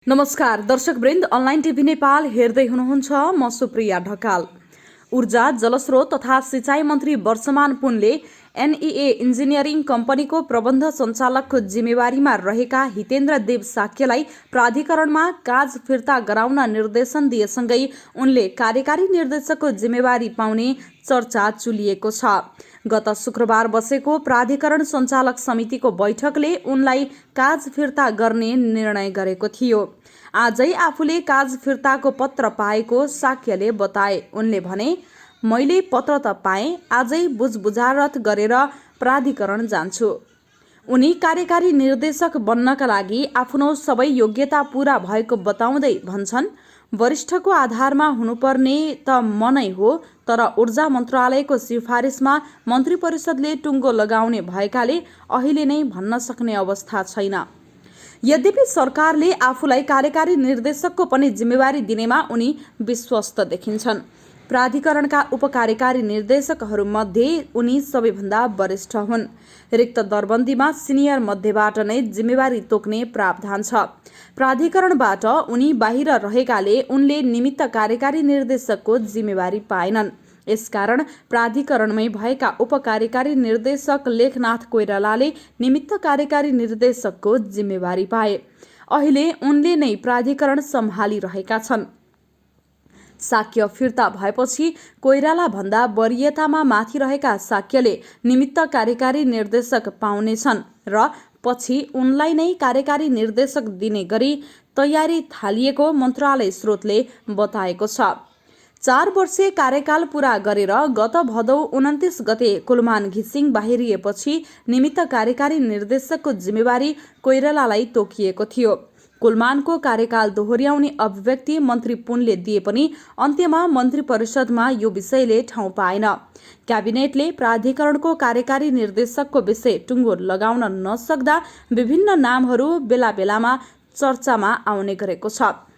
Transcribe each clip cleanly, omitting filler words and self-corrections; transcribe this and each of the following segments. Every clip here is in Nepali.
नमस्कार दर्शकवृन्द, अनलाइन टिभी नेपाल हेर्दै हुनुहुन्छ। म सुप्रिया ढकाल। ऊर्जा, जलस्रोत तथा सिंचाई मन्त्री वर्षमान पुनले एनईए इन्जिनियरिङ कम्पनीको प्रबन्ध सञ्चालकको जिम्मेवारीमा रहेका हितेन्द्र देव साक्यलाई प्राधिकरणमा काज फिर्ता गराउन निर्देशन दिएसँगै उनले कार्यकारी निर्देशकको जिम्मेवारी पाउने चर्चा चुलिएको छ। गत शुक्रबार बसेको प्राधिकरण सञ्चालक समितिको बैठकले उनलाई काज फिर्ता गर्ने निर्णय गरेको थियो। आजै आफूले काज फिर्ताको पत्र पाएको साक्यले बताए। उनले भने, मैले पत्र त पाएँ, आजै बुझबुझारत गरेर प्राधिकरण जान्छु। उनी कार्यकारी निर्देशक बन्नका लागि आफ्नो सबै योग्यता पूरा भएको बताउँदै भन्छन्, वरिष्ठको आधारमा हुनुपर्ने त म नै हो, तर ऊर्जा मन्त्रालयको सिफारिसमा मन्त्री परिषदले टुङ्गो लगाउने भएकाले अहिले नै भन्न सक्ने अवस्था छैन। यद्यपि सरकारले आफूलाई कार्यकारी निर्देशकको पनि जिम्मेवारी दिनेमा उनी विश्वस्त देखिन्छन्। प्राधिकरणका उपकार्यकारी निर्देशकहरूमध्ये उनी सबैभन्दा वरिष्ठ हुन्। रिक्त दरबन्दीमा सिनियर मध्येबाट नै जिम्मेवारी तोक्ने प्रावधान छ। प्राधिकरणबाट उनी बाहिर रहेकाले उनले निमित्त कार्यकारी निर्देशकको जिम्मेवारी पाएनन्। यसकारण प्राधिकरणमै भएका उपकार्यकारी निर्देशक लेखनाथ कोइरालाले निमित्त कार्यकारी निर्देशकको जिम्मेवारी पाए। अहिले उनले नै प्राधिकरण सम्हालिरहेका छन्। साक्य फिर्ता भएपछि कोइराला भन्दा वरियतामा माथि रहेका साक्यले निमित्त कार्यकारी निर्देशक पाउनेछन् र पछि उनलाई नै कार्यकारी निर्देशक दिने गरी तयारी थालिएको मन्त्रालय स्रोतले बताएको छ। 4 वर्षे कार्यकाल पूरा गरेर गत भदौ 29 गते कुलमान घिसिङ बाहिरिएपछि निमित्त कार्यकारी निर्देशकको जिम्मेवारी कोइरालालाई तोकिएको थियो। कुलमानको कार्यकाल दोहोर्याउने अभिव्यक्ति मन्त्री पुनले दिए पनि अन्त्यमा मन्त्री परिषदमा यो विषयले ठाउँ पाएन। क्याबिनेटले प्राधिकरणको कार्यकारी निर्देशकको विषय टुङ्गो लगाउन नसक्दा विभिन्न नामहरू बेला बेलामा चर्चामा आउने गरेको छ।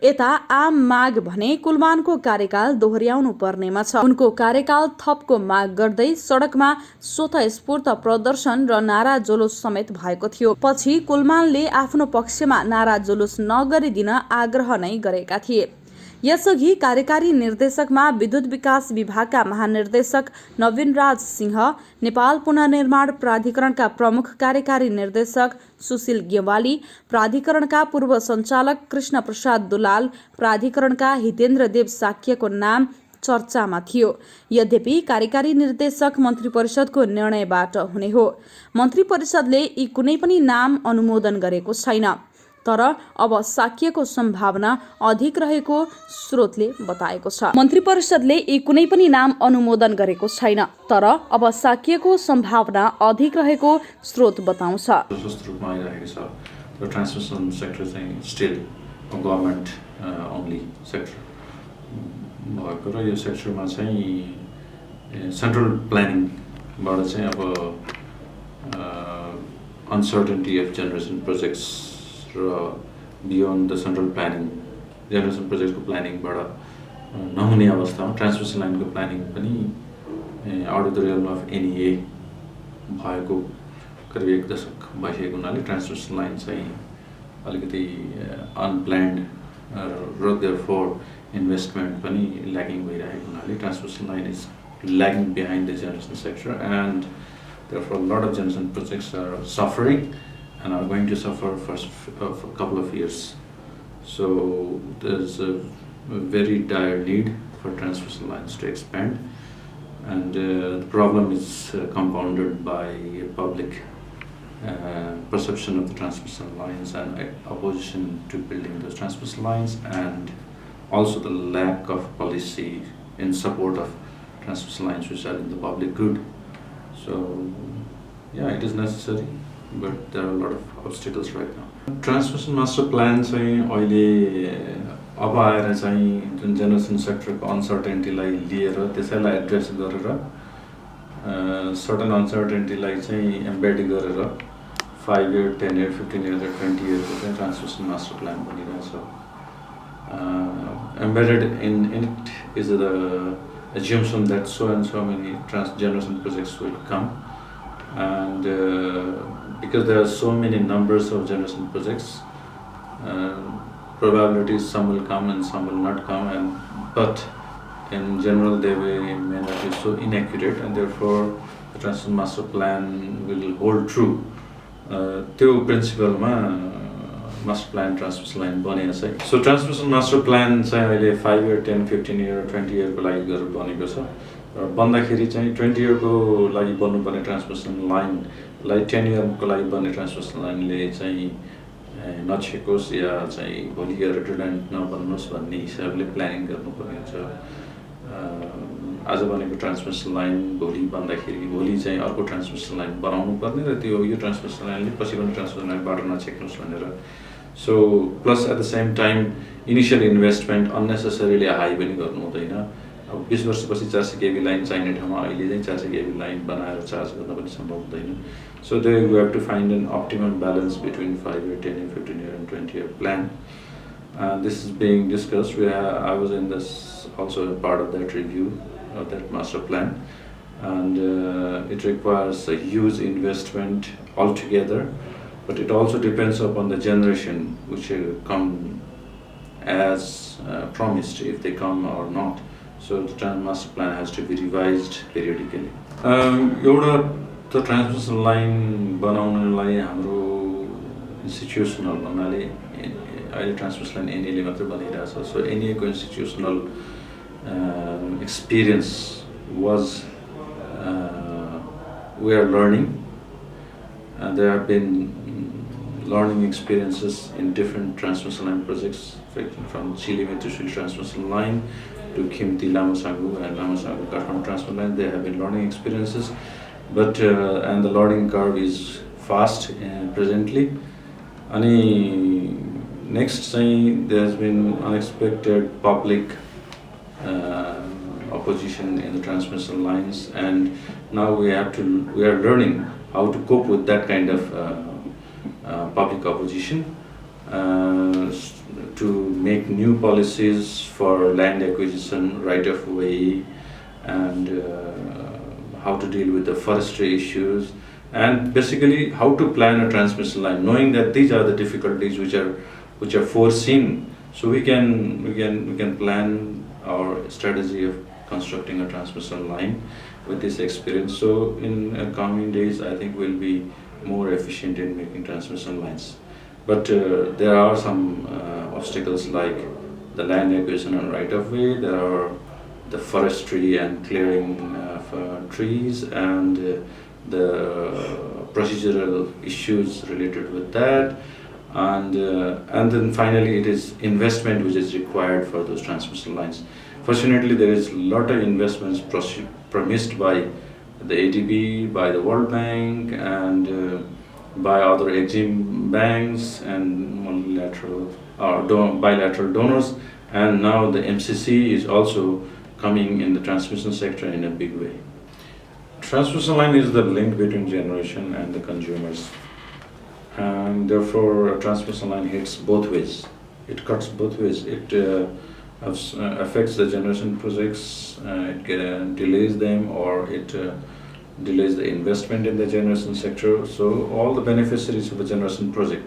यता आम माग भने कुलमानको कार्यकाल दोहोर्याउनु पर्नेमा छ। उनको कार्यकाल थपको माग गर्दै सडकमा स्वतःस्फूर्त प्रदर्शन र नारा जुलुस समेत भएको थियो। पछि कुलमानले आफ्नो पक्षमा नारा जुलुस नगरिदिन आग्रह नै गरेका थिए। यसअघि कार्यकारी निर्देशकमा विद्युत विकास विभागका महानिर्देशक नवीनराज सिंह, नेपाल पुनर्निर्माण प्राधिकरणका प्रमुख कार्यकारी निर्देशक सुशील गेवाली, प्राधिकरणका पूर्व सञ्चालक कृष्ण प्रसाद दुलाल, प्राधिकरणका हितेन्द्र देव साक्यको नाम चर्चामा थियो। यद्यपि कार्यकारी निर्देशक मन्त्री परिषदको निर्णयबाट हुने हो। मन्त्री परिषदले यी कुनै पनि नाम अनुमोदन गरेको छैन, तर अब साक्यको सम्भावना अधिक रहेको स्रोतले बताएको छ। मन्त्री परिषदले यी कुनै पनि नाम अनुमोदन गरेको छैन, तर अब साक्यको सम्भावना अधिक रहेको स्रोत बताउँछ। ट्रान्समिसन सेक्टर चाहिँ स्टिल गभर्नमेन्ट ओन्ली सेक्टर भएको र यो सेक्टरमा चाहिँ सेन्ट्रल प्लानिङबाट चाहिँ अब अनसर्टेनिटी अफ जेनेरेसन प्रोजेक्ट्स र beyond the central planning generation प्रोजेक्टको प्लानिङबाट नहुने अवस्थामा ट्रान्समिसन लाइनको प्लानिङ पनि out of the realm of NEA भएको करिब 1 दशक भइसकेको हुनाले ट्रान्समिसन लाइन चाहिँ अलिकति अनप्लान्ड र देयरफोर इन्भेस्टमेन्ट पनि ल्यागिङ भइरहेको हुनाले transmission line is lagging behind the generation sector and therefore lot of generation projects are suffering and are going to suffer for a couple of years. So there's a very dire need for transmission lines to expand, and the problem is compounded by public perception of the transmission lines and opposition to building those transmission lines, and also the lack of policy in support of transmission lines which are in the public good. So yeah, it is necessary, but there are a lot of obstacles right now. Transmission master plan चाहिँ अहिले अब आएर चाहिँ जुन जेनेरेसन सेक्टरको अनसर्टेनिटीलाई लिएर त्यसैलाई एड्रेस गरेर सर्टन अनसर्टेनिटीलाई चाहिँ एम्बेड गरेर 5 year, 10 year, 15 year, 20 yearको चाहिँ ट्रान्समिसन मास्टर प्लान बनिरहेछ। Embedded in it is the assumption that so and so many generation projects will come, and because there are so many numbers of generation projects, probabilities, some will come and some will not come, but in general they may not be so inaccurate, and therefore the transmission master plan will hold true. त्यो प्रिन्सिपलमा मास्टर प्लान ट्रान्समिसन लाइन बनेको छ। सो ट्रान्समिसन मास्टर प्लान चाहिँ अहिले 5 इयर 10 15 इयर 20 इयरको लागि गरेर बनेको छ र बन्दाखेरि चाहिँ 20 इयरको लागि बन्नुपर्ने ट्रान्समिसन लाइनलाई 10 इयरको लागि बन्ने ट्रान्समिसन लाइनले चाहिँ नछेकोस् या चाहिँ भोलि गएर रिडन्डेन्ट नबन्नुहोस् भन्ने हिसाबले प्लानिङ गर्नुपर्ने हुन्छ। आज बनेको ट्रान्समिसन लाइन भोलि बन्दाखेरि भोलि चाहिँ अर्को ट्रान्समिसन लाइन बनाउनु पर्ने र यो ट्रान्समिसन लाइनले पछि बन्ने ट्रान्समिसन लाइनबाट नछेक्नुहोस् भनेर। So plus at the same time initial investment unnecessarily high पनि गर्नु हुँदैन। अब 20 वर्षपछि 400 केबी लाइन चाहिने ठाउँमा अहिले चाहिँ 400 केबी लाइन बनाएर चार्ज गर्न पनि सम्भव हुँदैन। So there we have to find an optimum balance between 5 year 10 year 15 year and 20 year plan. This is being discussed. I was in this also a part of that review of that master plan, and it requires a huge investment altogether, but it also depends upon the generation which will come as promised, if they come or not. So the master plan has to be revised periodically. एउटा त ट्रान्समिसन लाइन बनाउनलाई हाम्रो इन्स्टिट्युसनल भन्नाले अहिले ट्रान्समिसन लाइन एनएले मात्रै बनिरहेछ। सो एनएको institutional experience was we are learning, and there have been learning experiences in different transmission line projects, from Chile to Chile transmission line to Khimti Lamasagu and Lamasagu Kathmandu transmission line. There have been learning experiences, but and the learning curve is fast presently. Ani next thing, there has been unexpected public opposition in the transmission lines, and now we are learning how to cope with that kind of public opposition, to make new policies for land acquisition, right of way, and how to deal with the forestry issues, and basically how to plan a transmission line, knowing that these are the difficulties which are foreseen, so we can plan our strategy of constructing a transmission line with this experience. So in coming days, I think we'll be more efficient in making transmission lines. But there are some obstacles like the land acquisition and right of way. There are the forestry and clearing of trees, and the procedural issues related with that. And then finally it is investment which is required for those transmission lines. Fortunately, there is a lot of investments promised by the ADB, by the World Bank, and by other Exim banks and multilateral or bilateral donors, and now the MCC is also coming in the transmission sector in a big way. Transmission line is the link between generation and the consumers. And therefore a transmission line hits both ways. It cuts both ways. It affects the generation projects, it delays them, or it delays the investment in the generation sector. So all the beneficiaries of a generation project,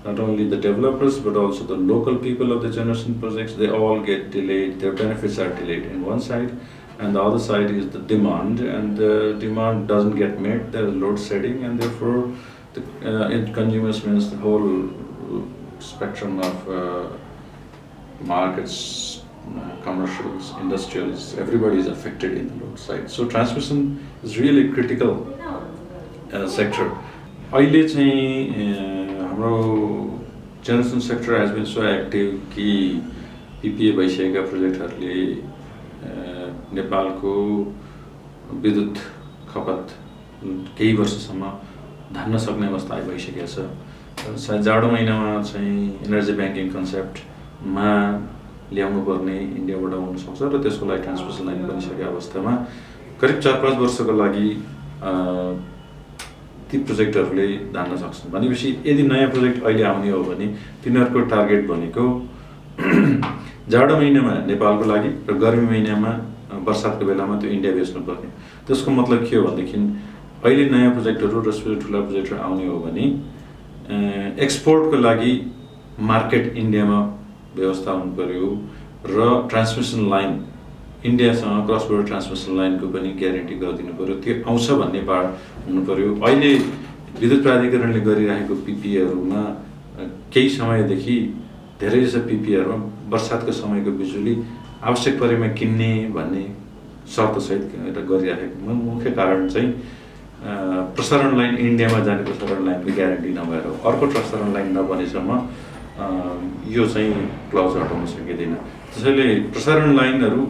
not only the developers but also the local people of the generation projects, they all get delayed. Their benefits are delayed in one side, and the other side is the demand, and the demand doesn't get met. There is load shedding, and therefore consumers means the whole spectrum of markets, commercials, industrials, everybody is affected in the load side. So transmission is really critical sector. अहिले चाहिँ हाम्रो generation sector has been so active कि PPA भइसकेका प्रोजेक्टहरूले नेपालको विद्युत खपत केही वर्षसम्म धान्न सक्ने अवस्था भइसकेको छ। सायद जाडो महिनामा चाहिँ एनर्जी ब्याङ्किङ कन्सेप्टमा ल्याउनु पर्ने इन्डियाबाट हुन सक्छ, र त्यसको लागि ट्रान्समिसन लाइन बनिसकेको अवस्थामा करिब 4-5 वर्षको लागि ती प्रोजेक्टहरूले धान्न सक्छन्। भनेपछि यदि नयाँ प्रोजेक्ट अहिले आउने हो भने तिनीहरूको टार्गेट भनेको जाडो महिनामा नेपालको लागि र गर्मी महिनामा बर्सातको बेलामा त्यो इन्डिया बेच्नुपर्ने। त्यसको मतलब के हो भनेदेखि अहिले नयाँ प्रोजेक्टहरू र ठुला प्रोजेक्टहरू आउने हो भने एक्सपोर्टको लागि मार्केट इन्डियामा व्यवस्था हुनु पर्यो र ट्रान्समिसन लाइन इन्डियासँग क्रस बोर्डर ट्रान्समिसन लाइनको पनि ग्यारेन्टी गरिदिनु पर्यो। त्यो आउँछ भन्ने पाड हुनु पर्यो। अहिले विद्युत प्राधिकरणले गरिरहेको पिपिएहरूमा केही समयदेखि धेरै जसो पिपिएहरूमा बर्सातको समयको बिजुली आवश्यक परेमा किन्ने भन्ने शर्तसहित गरिराखेको मुख्य कारण चाहिँ प्रसारण लाइन इन्डियामा जाने प्रसारण लाइनको ग्यारेन्टी नभएर हो। अर्को प्रसारण लाइन नबनेसम्म यो चाहिँ क्लज हटाउन सकिँदैन। त्यसैले प्रसारण लाइनहरू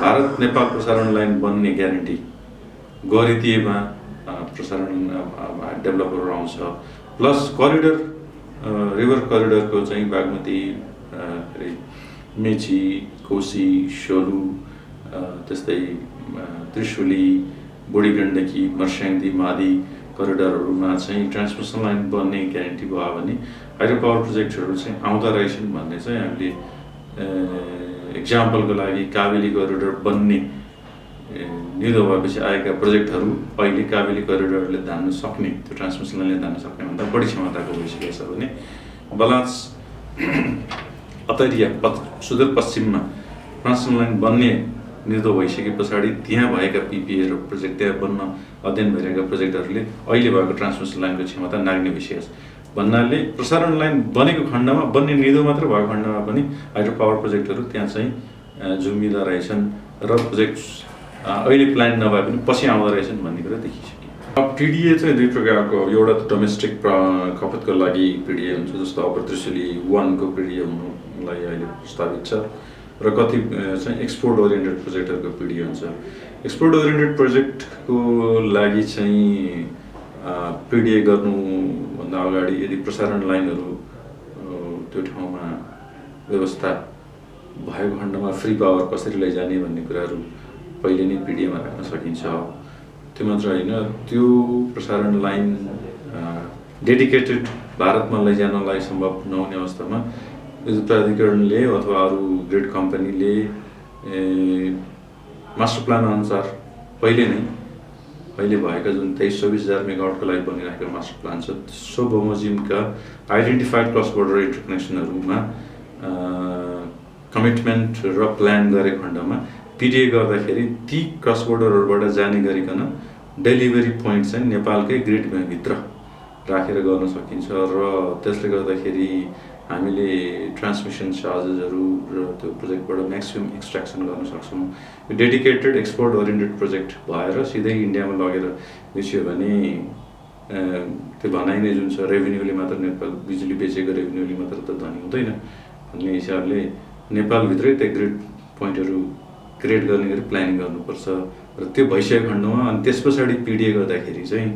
भारत नेपाल प्रसारण लाइन बन्ने ग्यारेन्टी गरिदिएमा प्रसारण डेभलपरहरू आउँछ। प्लस करिडर रिभर करिडरको चाहिँ बागमती मेची कोशी सोलु त्यस्तै त्रिशुली बुढी गण्डकी मर्स्याङ्दी मादी करिडरहरूमा चाहिँ ट्रान्समिसन लाइन बन्ने ग्यारेन्टी भयो भने हाइड्रो पावर प्रोजेक्टहरू चाहिँ आउँदा रहेछन् भन्ने चाहिँ हामीले एक्जाम्पलको लागि काबेली करिडर बन्ने निधो भएपछि आएका प्रोजेक्टहरू अहिले काबेली करिडरले धान्न सक्ने त्यो ट्रान्समिसन लाइनले धान्न सक्ने भन्दा बढी क्षमताको भइसकेको छ भने बलास अतरिया सुदूरपश्चिममा ट्रान्समिसन लाइन बन्ने निधो भइसके पछाडि त्यहाँ भएका पिपिए र प्रोजेक्ट त्यहाँ बन्न अध्ययन भइरहेका प्रोजेक्टहरूले अहिले भएको ट्रान्समिसन लाइनको क्षमता नाग्ने भइसकेको छ भन्नाले प्रसारण लाइन बनेको खण्डमा बन्ने निधो मात्र भएको खण्डमा पनि हाइड्रो पावर प्रोजेक्टहरू त्यहाँ चाहिँ जुम्मिँदा रहेछन् र प्रोजेक्ट अहिले प्लान नभए पनि पछि आउँदो रहेछन् भन्ने कुरा देखिसक्यो। पिडिए चाहिँ दुई प्रकारको, एउटा त डोमेस्टिक खपतको लागि पिडिए हुन्छ जस्तो अपर त्रिशुली 1 को पिडिए हुनुलाई अहिले प्रस्तावित छ र कति चाहिँ एक्सपोर्ट ओरिएन्टेड प्रोजेक्टहरूको पिडिए हुन्छ। एक्सपोर्ट ओरिएन्टेड प्रोजेक्टको लागि चाहिँ पिडिए गर्नुभन्दा अगाडि यदि प्रसारण लाइनहरू त्यो ठाउँमा व्यवस्था भएको खण्डमा फ्री पावर कसरी लैजाने भन्ने कुराहरू पहिले नै पिडिएमा राख्न सकिन्छ। त्यो मात्र होइन, त्यो प्रसारण लाइन डेडिकेटेड भारतमा लैजानलाई सम्भव नहुने अवस्थामा विद्युत प्राधिकरणले अथवा अरू ग्रिड कम्पनीले मास्टर प्लान अनुसार अहिले भएका जुन 23-24,000 मेगावाटको लागि बनिरहेको मास्टर प्लान छ सो बमोजिमका आइडेन्टिफाइड क्रस बोर्डर इन्टरकनेक्सनहरूमा कमिटमेन्ट र प्लान गरे खण्डमा पिडिए गर्दाखेरि ती क्रस बोर्डरहरूबाट जाने गरिकन डेलिभरी पोइन्ट चाहिँ नेपालकै ग्रिडभित्र राखेर गर्न सकिन्छ र त्यसले गर्दाखेरि हामीले ट्रान्समिसन चार्जेसहरू र त्यो प्रोजेक्टबाट म्याक्सिमम एक्सट्र्याक्सन गर्न सक्छौँ। यो डेडिकेटेड एक्सपोर्ट ओरिएन्टेड प्रोजेक्ट भएर सिधै इन्डियामा लगेर बेच्यो भने त्यो भनाइ नै जुन छ रेभेन्यूले मात्र नेपाल बिजुली बेचेको रेभेन्यूले मात्र त धनी हुँदैन भन्ने हिसाबले नेपालभित्रै त्यो ग्रिड पोइन्टहरू क्रिएट गर्ने गरी प्लानिङ गर्नुपर्छ र त्यो भइसकेको खण्डमा अनि त्यस पछाडि पिडिए गर्दाखेरि चाहिँ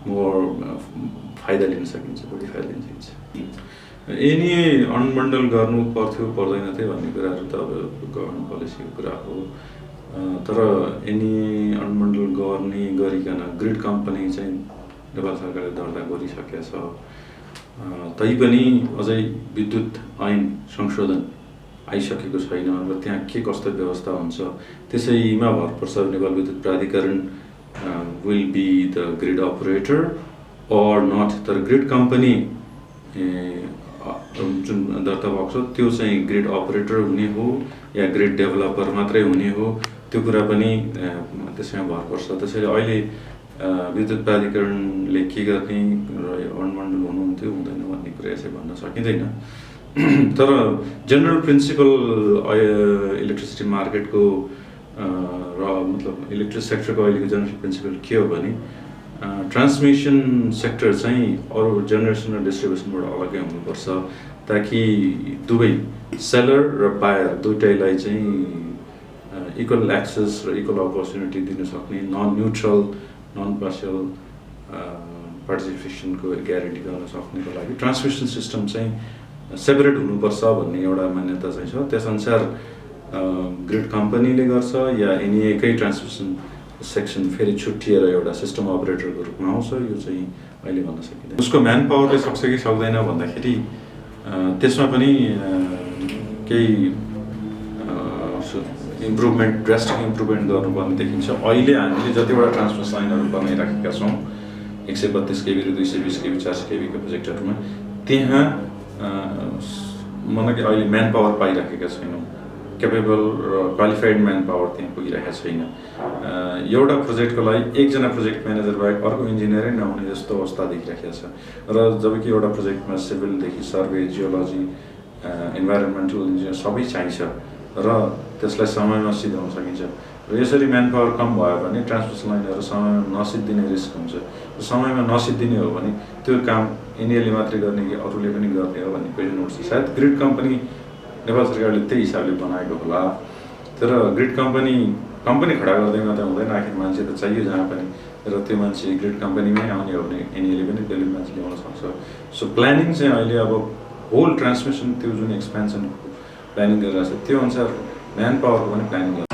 मोर फाइदा लिन सकिन्छ, बढी फाइदा लिन सकिन्छ। एनइए अनबन्डल गर्नु पर्थ्यो पर्दैन थियो भन्ने कुराहरू त अब गभर्मेन्ट पोलिसीको कुरा हो, तर एनइए अनबन्डल गर्ने गरिकन ग्रिड कम्पनी चाहिँ नेपाल सरकारले दर्ता गरिसकेको छ। तैपनि अझै विद्युत ऐन संशोधन आइसकेको छैन र त्यहाँ के कस्तो व्यवस्था हुन्छ त्यसैमा भर पर्छ। नेपाल विद्युत प्राधिकरण will be the grid operator or not, तर ग्रिड कम्पनी जुन दर्ता भएको छ त्यो चाहिँ ग्रिड अपरेटर हुने हो या ग्रिड डेभलपर मात्रै हुने हो त्यो कुरा पनि त्यसमा भर पर्छ। त्यसैले अहिले विद्युत प्राधिकरणले के गर्ने र अनबन्डल हुनुहुन्थ्यो हुँदैन भन्ने कुरा चाहिँ भन्न सकिँदैन। तर जेनरल प्रिन्सिपल इलेक्ट्रिसिटी मार्केटको र मतलब इलेक्ट्रिक सेक्टरको अहिलेको जेनरल प्रिन्सिपल के हो भने ट्रान्समिसन सेक्टर चाहिँ अरू जेनेरेसन र डिस्ट्रिब्युसनबाट अलग्गै हुनुपर्छ ताकि दुवै सेलर र बायर दुइटैलाई चाहिँ इक्वल एक्सेस र इक्वल अपर्च्युनिटी दिन सक्ने नन न्युट्रल नन पार्सियल पार्टिसिपेसनको ग्यारेन्टी गर्न सक्नेको लागि ट्रान्समिसन सिस्टम चाहिँ सेपरेट हुनुपर्छ भन्ने एउटा मान्यता चाहिँ छ। त्यसअनुसार ग्रिड कम्पनीले गर्छ या एनइएकै ट्रान्समिसन सेक्सन फेरि छुट्टिएर एउटा सिस्टम अपरेटरको रूपमा आउँछ, यो चाहिँ अहिले भन्न सकिँदैन। उसको म्यान पावरले सक्छ कि सक्दैन भन्दाखेरि त्यसमा पनि केही इम्प्रुभमेन्ट ड्रास्टिक इम्प्रुभमेन्ट गर्नुपर्ने देखिन्छ। अहिले हामीले जतिवटा ट्रान्समिसन लाइनहरू बनाइराखेका छौँ 132 केबी र 220 केबी 400 केबीको प्रोजेक्टहरूमा त्यहाँ मतलब कि अहिले म्यान पावर पाइराखेका छैनौँ, क्यापेबल र क्वालिफाइड म्यान पावर त्यहाँ पुगिरहेको छैन। एउटा प्रोजेक्टको लागि एकजना प्रोजेक्ट म्यानेजर बाहेक अर्को इन्जिनियरै नहुने जस्तो अवस्था देखिरहेको छ। र जबकि एउटा प्रोजेक्टमा सिभिलदेखि सर्वे, जियोलोजी, इन्भाइरोमेन्टल इन्जिनियर सबै चाहिन्छ र त्यसलाई समयमा सिधाउन सकिन्छ। र यसरी म्यान पावर कम भयो भने ट्रान्समिसन लाइनहरू समयमा नसिद्धिने रिस्क हुन्छ। र समयमा नसिद्धिने हो भने त्यो काम इन्डियाले मात्रै गर्ने कि अरूले पनि गर्ने हो भन्ने क्वेसन उठ्छ। सायद ग्रिड कम्पनी नेपाल सरकारले त्यही हिसाबले बनाएको होला। तर ग्रिड कम्पनी खडा गर्दै मात्रै हुँदैन, आखिर मान्छे त चाहियो जहाँ पनि। र त्यो मान्छे ग्रिड कम्पनीमै आउने हो भने एनईले पनि त्यसले मान्छे ल्याउन सक्छ। सो प्लानिङ चाहिँ अहिले अब होल ट्रान्समिसन त्यो जुन एक्सपेन्सनको प्लानिङ गरिरहेको छ त्यो अनुसार म्यान पावरको पनि प्लानिङ